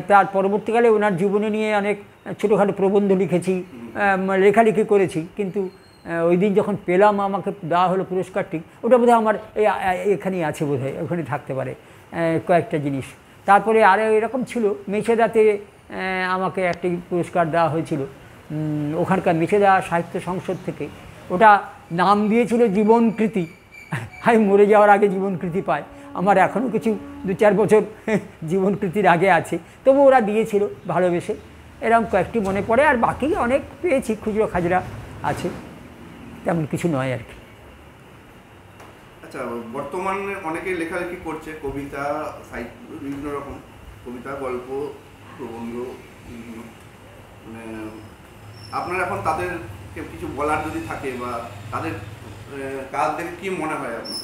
B: তার পরবর্তীকালে ওনার জীবনে নিয়ে অনেক ছোটোখাটো প্রবন্ধ লিখেছি, লেখালেখি করেছি। কিন্তু ওই দিন যখন পেলাম, আমাকে দেওয়া হলো পুরস্কারটি, ওটা বোধহয় আমার এখানেই আছে, বোধহয় ওখানে থাকতে পারে কয়েকটা জিনিস। তারপরে আরও এরকম ছিল, মেছেদাতে আমাকে একটি পুরস্কার দেওয়া হয়েছিল ওখানকার মেছেদা সাহিত্য সংসদ থেকে। ওটা নাম দিয়েছিল জীবনকৃতি। আমি মরে যাওয়ার আগে জীবনকৃতি পাই, আমার এখনও কিছু 2-4 বছর জীবনকৃতির আগে আছে, তবু ওরা দিয়েছিল ভালোবেসে। এরকম কয়েকটি মনে পড়ে, আর বাকি অনেক পেয়েছি, খুচরো খাজরা আছে, তেমন কিছু নয় আর কি।
A: আচ্ছা, বর্তমানে অনেকেই লেখালেখি করছে, কবিতা, সাহিত্য, বিভিন্ন রকম কবিতা, গল্প, প্রবন্ধ, মানে আপনার এখন তাদেরকে কিছু বলার যদি থাকে, বা তাদের কাজ দেখে কী মনে হয় আপনার?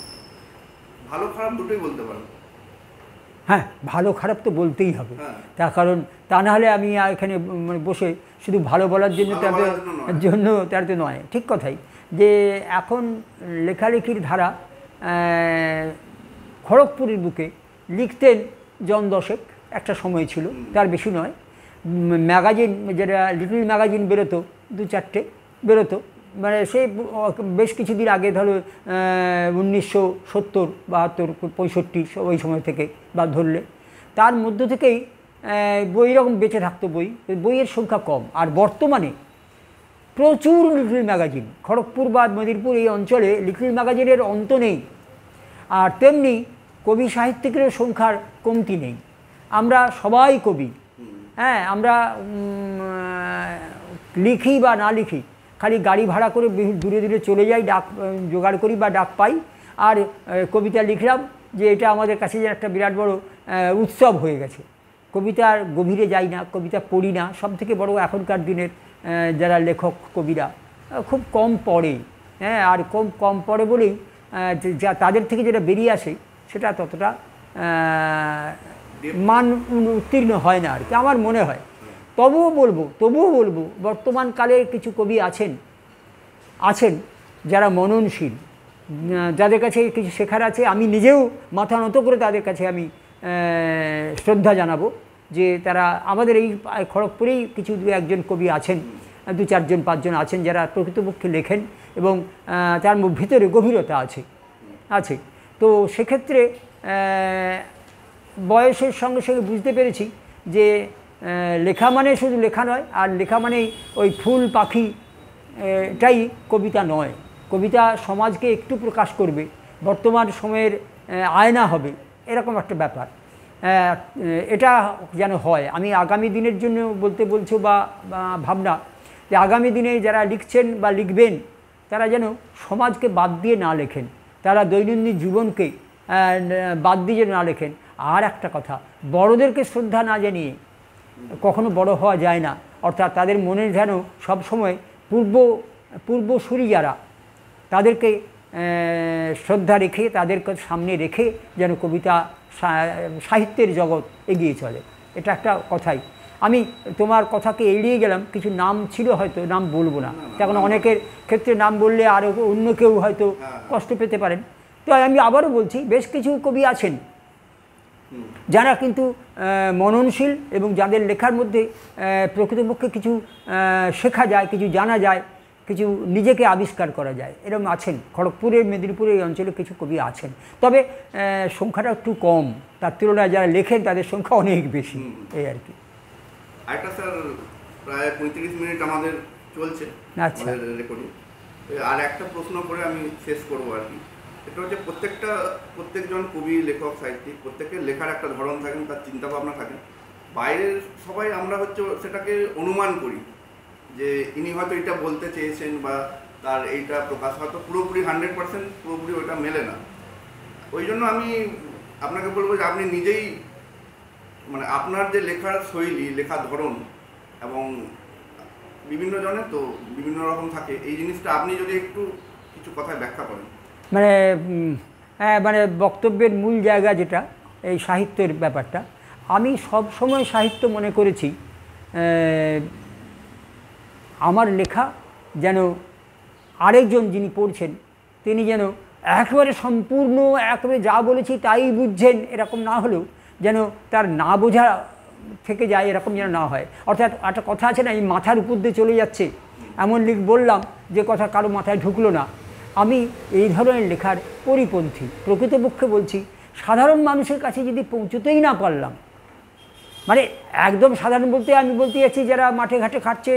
A: ভালো খারাপ দুটোই বলতে পারেন।
B: হ্যাঁ, ভালো খারাপ তো বলতেই হবে, তার কারণ তা না হলে আমি এখানে মানে বসে শুধু ভালো বলার জন্য তার তো নয়। ঠিক কথাই, যে এখন লেখালেখির ধারা খড়গপুরের বুকে লিখতেন জন 10 একটা সময় ছিল, তার বেশি নয়। ম্যাগাজিন, যেটা লিটল ম্যাগাজিন বেরোতো, 2-4টে বেরোতো, মানে সেই বেশ কিছুদিন আগে, ধরো 1970, 72, 65 ওই সময় থেকে বা ধরলে, তার মধ্য থেকেই বই রকম বেঁচে থাকতো। বইয়ের সংখ্যা কম। আর বর্তমানে প্রচুর লিটল ম্যাগাজিন, খড়গপুর বা মেদিনীপুর এই অঞ্চলে লিটল ম্যাগাজিনের অন্ত নেই। আর তেমনি কবি সাহিত্যিকের সংখ্যার কমতি নেই। আমরা সবাই কবি, হ্যাঁ, আমরা লিখি বা না লিখি, খালি গাড়ি ভাড়া করে দূরে দূরে চলে যাই, ডাক জোগাড় করি বা ডাক পাই, আর কবিতা লিখলাম, যে এটা আমাদের কাছে যে একটা বিরাট বড় উৎসব হয়ে গেছে। কবিতার গভীরে যাই না, কবিতা পড়ি না। সবথেকে বড় এখনকার দিনের যারা লেখক কবিরা খুব কম পড়ে, হ্যাঁ, আর কম পড়ে বলেই যা তাদের থেকে যেটা বেরিয়ে আসে সেটা ততটা মান উত্তীর্ণ হয় না আর কি, আমার মনে হয়। তবুও বলবো বর্তমান কালে কিছু কবি আছেন যারা মননশীল, যাদের কাছে কিছু শেখার আছে। আমি নিজেও মাথা নত করে তাদের কাছে আমি শ্রদ্ধা জানাবো, যে তারা আমাদের এই খড়গপুরেই কিছু 2-1জন কবি আছেন, 2-4জন 5জন আছেন, যারা প্রকৃতপক্ষে লেখেন এবং তার ভিতরে গভীরতা আছে। তো সেক্ষেত্রে বয়সের সঙ্গে সঙ্গে বুঝতে পেরেছি যে লেখা মানে শুধু লেখা নয়, আর লেখা মানেই ওই ফুল পাখি এটাই কবিতা নয়। কবিতা সমাজকে একটু প্রকাশ করবে, বর্তমান সময়ের আয়না হবে, এরকম একটা ব্যাপার। এটা যেন হয়। আমি আগামী দিনের জন্য বলছো বা ভাবনা যে আগামী দিনে যারা লিখছেন বা লিখবেন তারা যেন সমাজকে বাদ দিয়ে না লেখেন, তারা দৈনন্দিন জীবনকে বাদ দিয়ে যেন না লেখেন। আর একটা কথা, বড়দেরকে শ্রদ্ধা না জানিয়ে কখনো বড় হওয়া যায় না। অর্থাৎ তাদের মনে যেন সবসময় পূর্বসূরি যারা, তাদেরকে শ্রদ্ধা রেখে, তাদেরকে সামনে রেখে যেন কবিতা সাহিত্যের জগৎ এগিয়ে চলে। এটা একটা কথাই। আমি তোমার কথাকে এড়িয়ে গেলাম, কিছু নাম ছিল হয়তো, নাম বলবো না, তখন অনেকের ক্ষেত্রে নাম বললে আরও অন্য কেউ হয়তো কষ্ট পেতে পারেন। তো আমি আবারও বলছি, বেশ কিছু কবি আছেন যারা কিন্তু মননশীল এবং যাদের লেখার মধ্যে প্রকৃতপক্ষে কিছু শেখা যায়, কিছু জানা যায়, কিছু নিজেকে আবিষ্কার করা যায়, এরকম আছেন। খড়গপুরের, মেদিনীপুরের এই অঞ্চলে কিছু কবি আছেন, তবে সংখ্যাটা একটু কম। তার তুলনায় যারা লেখেন তাদের সংখ্যা অনেক বেশি, এই আর কি।
A: একটা স্যার প্রায় 35 মিনিট আমাদের চলছে রেকর্ডিং। আর একটা প্রশ্ন করে আমি শেষ করবো আর কি। এটা হচ্ছে প্রত্যেকজন কবি, লেখক, সাহিত্যিক, প্রত্যেকের লেখার একটা ধরন থাকেন, তার চিন্তাভাবনা থাকেন। বাইরের সবাই আমরা হচ্ছে সেটাকে অনুমান করি যে ইনি হয়তো এটা বলতে চেয়েছেন বা তার এইটা প্রকাশ হয়তো পুরোপুরি 100% পুরোপুরি ওইটা মেলে না। ওই জন্য আমি আপনাকে বলবো যে আপনি নিজেই মানে আপনার যে লেখার শৈলী, লেখার ধরন এবং বিভিন্ন জনের তো বিভিন্ন রকম থাকে, এই জিনিসটা আপনি যদি একটু কিছু কথায় ব্যাখ্যা করেন।
B: মানে বক্তব্যের মূল জায়গা যেটা এই সাহিত্যের ব্যাপারটা, আমি সব সময় সাহিত্য মনে করেছি আমার লেখা যেন আরেকজন যিনি পড়ছেন তিনি যেন একেবারে সম্পূর্ণ একেবারে যা বলেছি তাই বুঝছেন এরকম না হলেও যেন তার না বোঝা থেকে যায়, এরকম যেন না হয়। অর্থাৎ একটা কথা আছে না, এই মাথার উপর দিয়ে চলে যাচ্ছে, এমন বললাম যে কথা কারো মাথায় ঢুকলো না। আমি এই ধরনের লেখার পরিপন্থী। প্রকৃতপক্ষে বলছি, সাধারণ মানুষের কাছে যদি পৌঁছতেই না পারলাম, মানে একদম সাধারণ বলতে আমি বলতে যাচ্ছি যারা মাঠে ঘাটে খাটছে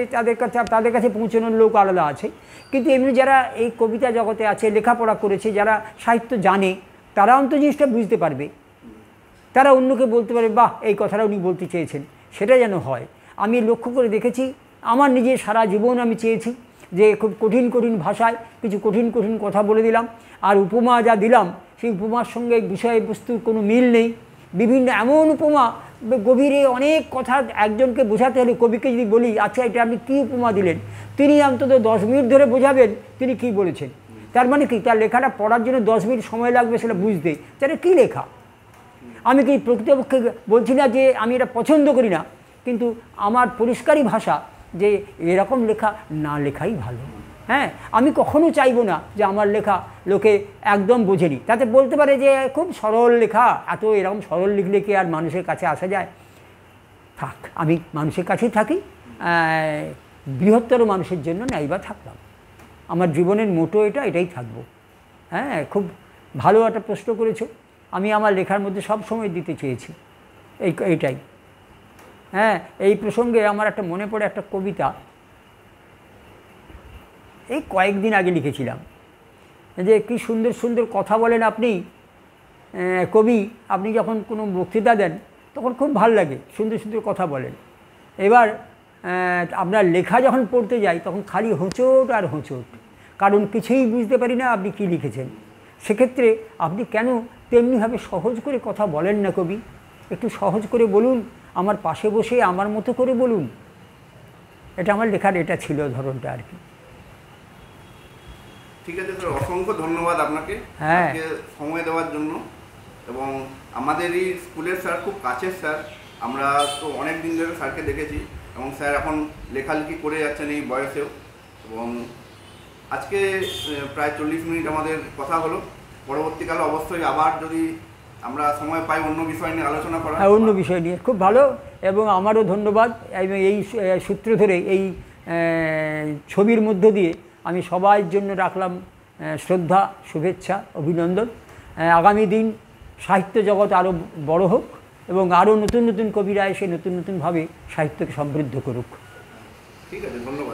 B: তাদের কাছে পৌঁছানোর লোক আলাদা আছে, কিন্তু এমনি যারা এই কবিতা জগতে আছে, লেখাপড়া করেছে, যারা সাহিত্য জানে, তারা অন্তত জিনিসটা বুঝতে পারবে, তারা অন্যকে বলতে পারবে বাহ এই কথাটা উনি বলতে চেয়েছেন, সেটা যেন হয়। আমি লক্ষ্য করে দেখেছি, আমার নিজের সারা জীবন আমি চেয়েছি যে খুব কঠিন কঠিন ভাষায় কিছু কঠিন কঠিন কথা বলে দিলাম, আর উপমা যা দিলাম সেই উপমার সঙ্গে বিষয়বস্তুর কোনো মিল নেই। বিভিন্ন এমন উপমা, গভীরে অনেক কথা একজনকে বোঝাতে হলে কবিকে যদি বলি আচ্ছা এটা আপনি কী উপমা দিলেন, তিনি অন্তত 10 মিনিট ধরে বোঝাবেন তিনি কী বলেছেন। তার মানে কি, তার লেখাটা পড়ার জন্য 10 মিনিট সময় লাগবে সেটা বুঝতে, তাহলে কী লেখা। আমি কি প্রকৃতপক্ষে বলছি না যে আমি এটা পছন্দ করি না, কিন্তু আমার পরিষ্কারই ভাষা যে এরকম লেখা না লেখাই ভালো। হ্যাঁ, আমি কখনো চাইবো না যে আমার লেখা লোকে একদম বোঝেনি, তাতে বলতে পারে যে খুব সরল লেখা, এত এরকম সরল লিখলে কি আর মানুষের কাছে আসা যায়। থাক, আমি মানুষের কাছেই থাকি, বৃহত্তর মানুষের জন্য নাইবা থাকলাম। আমার জীবনের মোটো এটাই থাকবো। হ্যাঁ, খুব ভালো একটা প্রশ্ন করেছো। আমি আমার লেখার মধ্যে সব সময় দিতে চেয়েছি এইটাই। হ্যাঁ, এই প্রসঙ্গে আমার একটা মনে পড়ে একটা কবিতা, এই কয়েকদিন আগে লিখেছিলাম, যে কি সুন্দর সুন্দর কথা বলেন আপনি কবি, আপনি যখন কোনো বক্তৃতা দেন তখন খুব ভালো লাগে, সুন্দর সুন্দর কথা বলেন। এবার আপনার লেখা যখন পড়তে যাই তখন খালি হোঁচট আর হোঁচট, কারণ কিছুই বুঝতে পারি না আপনি কি লিখেছেন। সেক্ষেত্রে আপনি কেন তেমনিভাবে সহজ করে কথা বলেন না কবি, একটু সহজ করে বলুন, আমার পাশে বসে আমার মতো করে বলুন। এটা আমার লেখার এটা ছিল ধরনটা আর কি।
A: ঠিক আছে স্যার, অসংখ্য ধন্যবাদ আপনাকে সময় দেওয়ার জন্য। এবং আমাদের এই স্কুলের স্যার খুব কাছের স্যার, আমরা তো অনেক দিন ধরে স্যারকে দেখেছি এবং স্যার এখন লেখালেখি করে যাচ্ছেন এই বয়সেও। এবং আজকে প্রায় 40 মিনিট আমাদের কথা হলো। পরবর্তীকালে অবশ্যই আবার যদি আমরা সময় পাই অন্য বিষয় নিয়ে আলোচনা করা,
B: অন্য বিষয় নিয়ে খুব ভালো। এবং আমারও ধন্যবাদ, এবং এই সূত্র ধরে এই ছবির মধ্য দিয়ে আমি সবার জন্য রাখলাম শ্রদ্ধা, শুভেচ্ছা, অভিনন্দন। আগামী দিন সাহিত্য জগৎ আরও বড় হোক এবং আরও নতুন নতুন কবিরা এসে নতুন নতুনভাবে সাহিত্যকে সমৃদ্ধ করুক।
A: ঠিক আছে, ধন্যবাদ।